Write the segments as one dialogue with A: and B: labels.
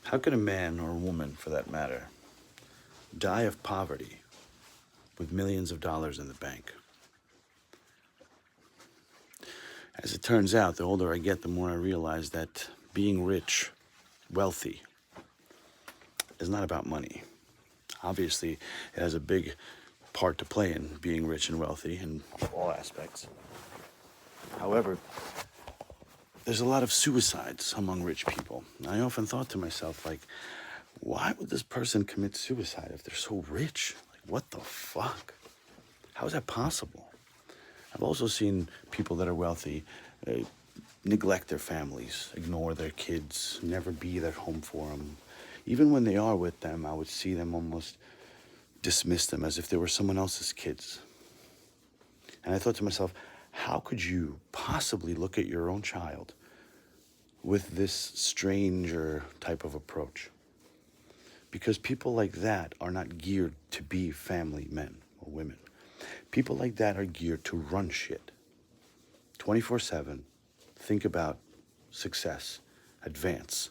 A: How can a man, or a woman for that matter, die of poverty with millions of dollars in the bank? As it turns out, the older I get, the more I realize that being rich, wealthy, is not about money. Obviously, it has a big part to play in being rich and wealthy in all aspects. However, there's a lot of suicides among rich people. I often thought to myself, like, why would this person commit suicide if they're so rich? Like, what the fuck? How is that possible? I've also seen people that are wealthy neglect their families, ignore their kids, never be at home for them. Even when they are with them, I would see them almost dismiss them as if they were someone else's kids. And I thought to myself, how could you possibly look at your own child with this stranger type of approach? Because people like that are not geared to be family men or women. People like that are geared to run shit 24/7, think about success, advance,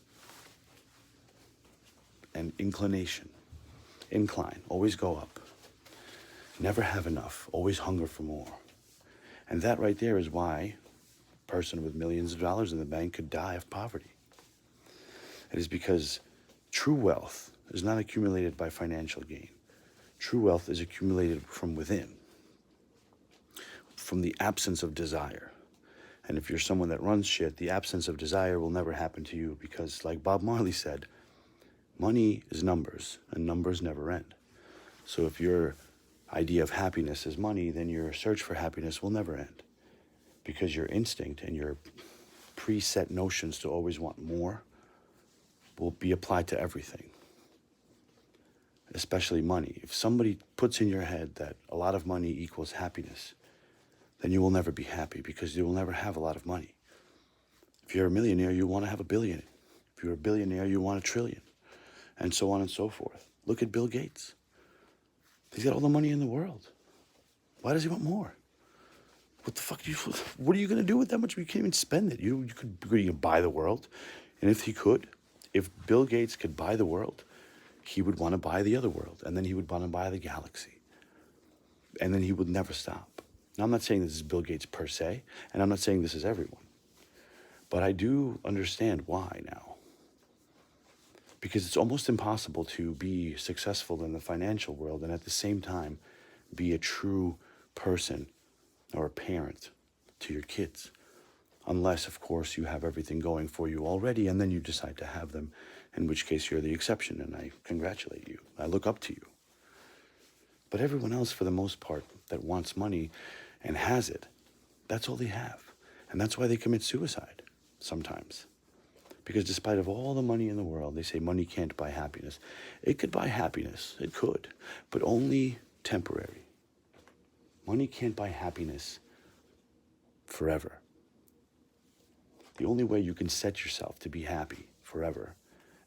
A: and incline, always go up. Never have enough, always hunger for more. And that right there is why a person with millions of dollars in the bank could die of poverty. It is because true wealth is not accumulated by financial gain. True wealth is accumulated from within, from the absence of desire. And if you're someone that runs shit, the absence of desire will never happen to you because, like Bob Marley said, money is numbers, and numbers never end. So if your idea of happiness is money, then your search for happiness will never end because your instinct and your preset notions to always want more will be applied to everything, especially money. If somebody puts in your head that a lot of money equals happiness, then you will never be happy because you will never have a lot of money. If you're a millionaire, you want to have a billion. If you're a billionaire, you want a trillion, and so on and so forth. Look at Bill Gates. He's got all the money in the world. Why does he want more? What the fuck? What are you going to do with that much? You can't even spend it. You could buy the world. And if he could, if Bill Gates could buy the world, he would want to buy the other world. And then he would want to buy the galaxy. And then he would never stop. Now, I'm not saying this is Bill Gates per se, and I'm not saying this is everyone. But I do understand why now. Because it's almost impossible to be successful in the financial world and at the same time be a true person or a parent to your kids. Unless, of course, you have everything going for you already and then you decide to have them, in which case you're the exception, and I congratulate you. I look up to you. But everyone else, for the most part, that wants money and has it, that's all they have. And that's why they commit suicide sometimes. Because despite of all the money in the world, they say money can't buy happiness. It could buy happiness, it could, but only temporary. Money can't buy happiness forever. The only way you can set yourself to be happy forever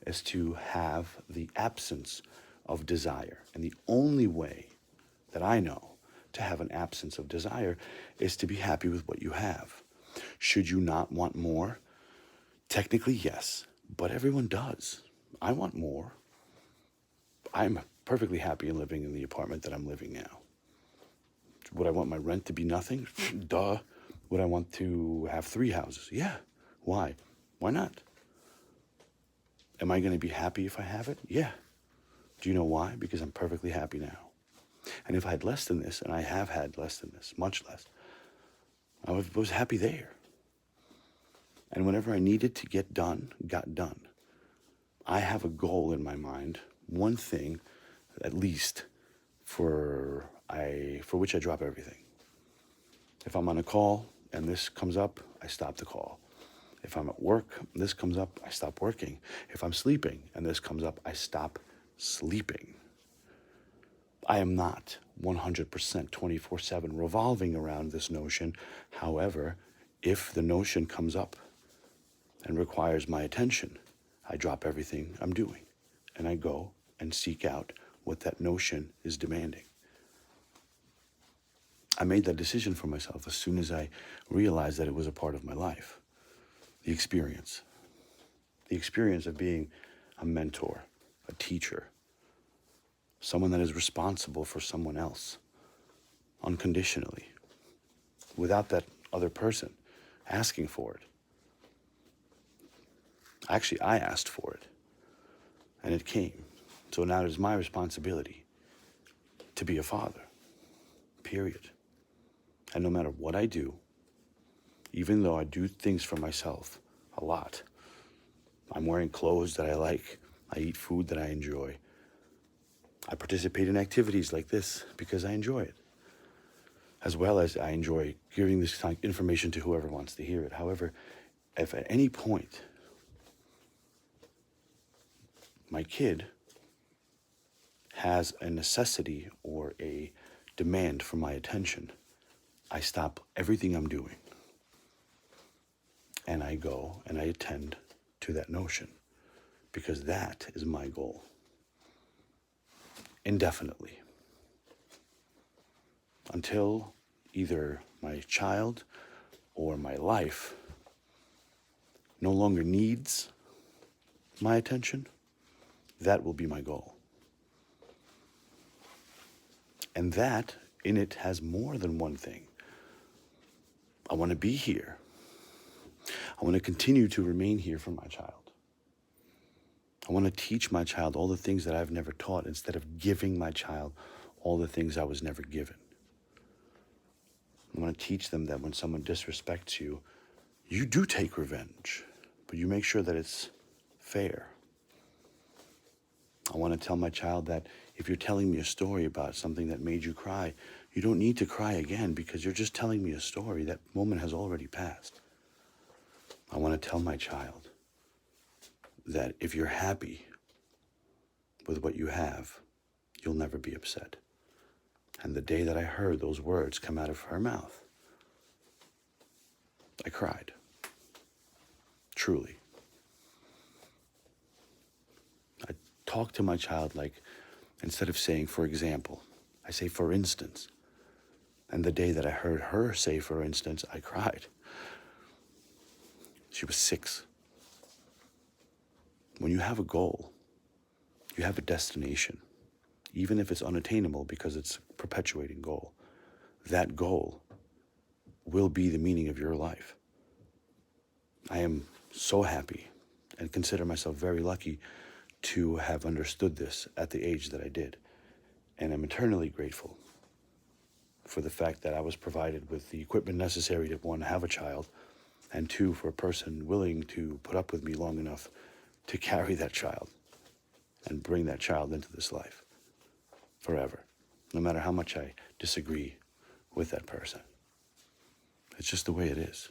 A: is to have the absence of desire. And the only way that I know to have an absence of desire is to be happy with what you have. Should you not want more? Technically, yes, but everyone does. I want more. I'm perfectly happy in living in the apartment that I'm living now. Would I want my rent to be nothing? Duh. Would I want to have 3 houses? Yeah. Why? Why not? Am I going to be happy if I have it? Yeah. Do you know why? Because I'm perfectly happy now. And if I had less than this, and I have had less than this, much less, I was happy there. And whenever I needed to get done, got done. I have a goal in my mind, one thing at least, for which I drop everything. If I'm on a call and this comes up, I stop the call. If I'm at work and this comes up, I stop working. If I'm sleeping and this comes up, I stop sleeping. I am not 100% 24/7 revolving around this notion. However, if the notion comes up and requires my attention, I drop everything I'm doing and I go and seek out what that notion is demanding. I made that decision for myself as soon as I realized that it was a part of my life. The experience of being a mentor, a teacher, someone that is responsible for someone else unconditionally, without that other person asking for it. Actually, I asked for it, and it came. So now it is my responsibility to be a father, period. And no matter what I do, even though I do things for myself a lot, I'm wearing clothes that I like, I eat food that I enjoy, I participate in activities like this because I enjoy it, as well as I enjoy giving this information to whoever wants to hear it. However, if at any point my kid has a necessity or a demand for my attention, I stop everything I'm doing and I go and I attend to that notion, because that is my goal. Indefinitely. Until either my child or my life no longer needs my attention, that will be my goal. And that, in it, has more than one thing. I want to be here. I want to continue to remain here for my child. I want to teach my child all the things that I've never taught, instead of giving my child all the things I was never given. I want to teach them that when someone disrespects you, you do take revenge, but you make sure that it's fair. I want to tell my child that if you're telling me a story about something that made you cry, you don't need to cry again, because you're just telling me a story. That moment has already passed. I want to tell my child that if you're happy with what you have, you'll never be upset. And the day that I heard those words come out of her mouth, I cried. Truly. I talk to my child like, instead of saying, for example, I say, for instance. And the day that I heard her say, for instance, I cried. She was 6. When you have a goal, you have a destination, even if it's unattainable because it's a perpetuating goal. That goal will be the meaning of your life. I am so happy and consider myself very lucky to have understood this at the age that I did. And I'm eternally grateful for the fact that I was provided with the equipment necessary to, 1, have a child, and 2, for a person willing to put up with me long enough to carry that child and bring that child into this life forever, no matter how much I disagree with that person. It's just the way it is.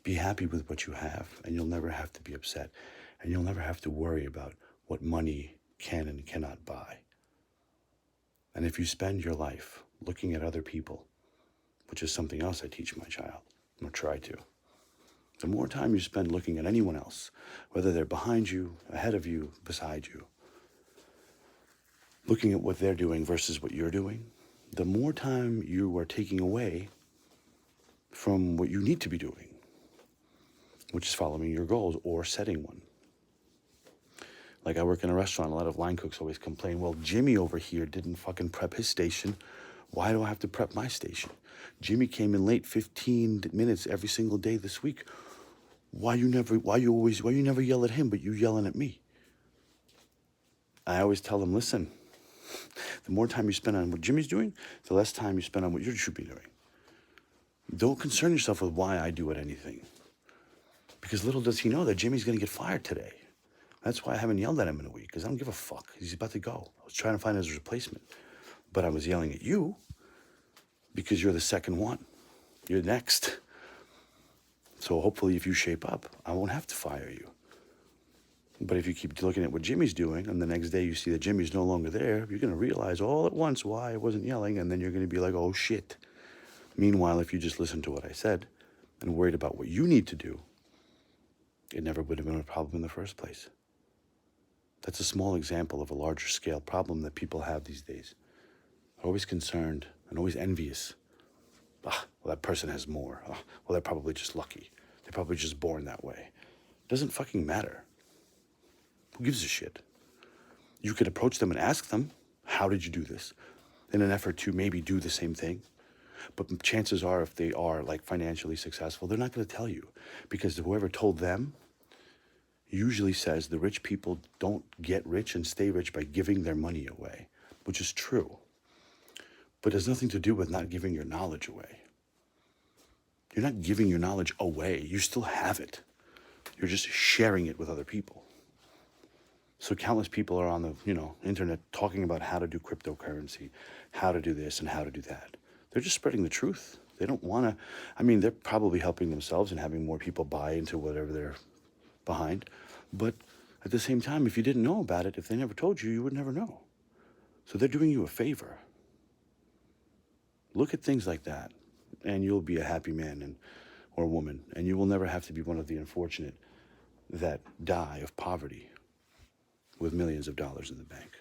A: Be happy with what you have, and you'll never have to be upset, and you'll never have to worry about what money can and cannot buy. And if you spend your life looking at other people, which is something else I teach my child, or try to, the more time you spend looking at anyone else, whether they're behind you, ahead of you, beside you, looking at what they're doing versus what you're doing, the more time you are taking away from what you need to be doing, which is following your goals or setting one. Like, I work in a restaurant, a lot of line cooks always complain, well, Jimmy over here didn't fucking prep his station. Why do I have to prep my station? Jimmy came in late 15 minutes every single day this week. Why you never yell at him, but you yelling at me? I always tell them, listen, the more time you spend on what Jimmy's doing, the less time you spend on what you should be doing. Don't concern yourself with why I do anything. Because little does he know that Jimmy's going to get fired today. That's why I haven't yelled at him in a week, because I don't give a fuck. He's about to go. I was trying to find his replacement. But I was yelling at you because you're the second one. You're next. So hopefully if you shape up, I won't have to fire you. But if you keep looking at what Jimmy's doing, and the next day you see that Jimmy's no longer there, you're going to realize all at once why I wasn't yelling, and then you're going to be like, oh shit. Meanwhile, if you just listened to what I said and worried about what you need to do, it never would have been a problem in the first place. That's a small example of a larger scale problem that people have these days. They're always concerned and always envious. Well, that person has more. Well, they're probably just lucky. They're probably just born that way. It doesn't fucking matter. Who gives a shit? You could approach them and ask them, how did you do this? In an effort to maybe do the same thing. But chances are, if they are like financially successful, they're not going to tell you, because whoever told them usually says the rich people don't get rich and stay rich by giving their money away, which is true. But it has nothing to do with not giving your knowledge away. You're not giving your knowledge away. You still have it. You're just sharing it with other people. So countless people are on the, internet talking about how to do cryptocurrency, how to do this and how to do that. They're just spreading the truth. They don't want to, they're probably helping themselves and having more people buy into whatever they're behind. But at the same time, if you didn't know about it, if they never told you, you would never know. So they're doing you a favor. Look at things like that, and you'll be a happy man or woman, and you will never have to be one of the unfortunate that die of poverty with millions of dollars in the bank.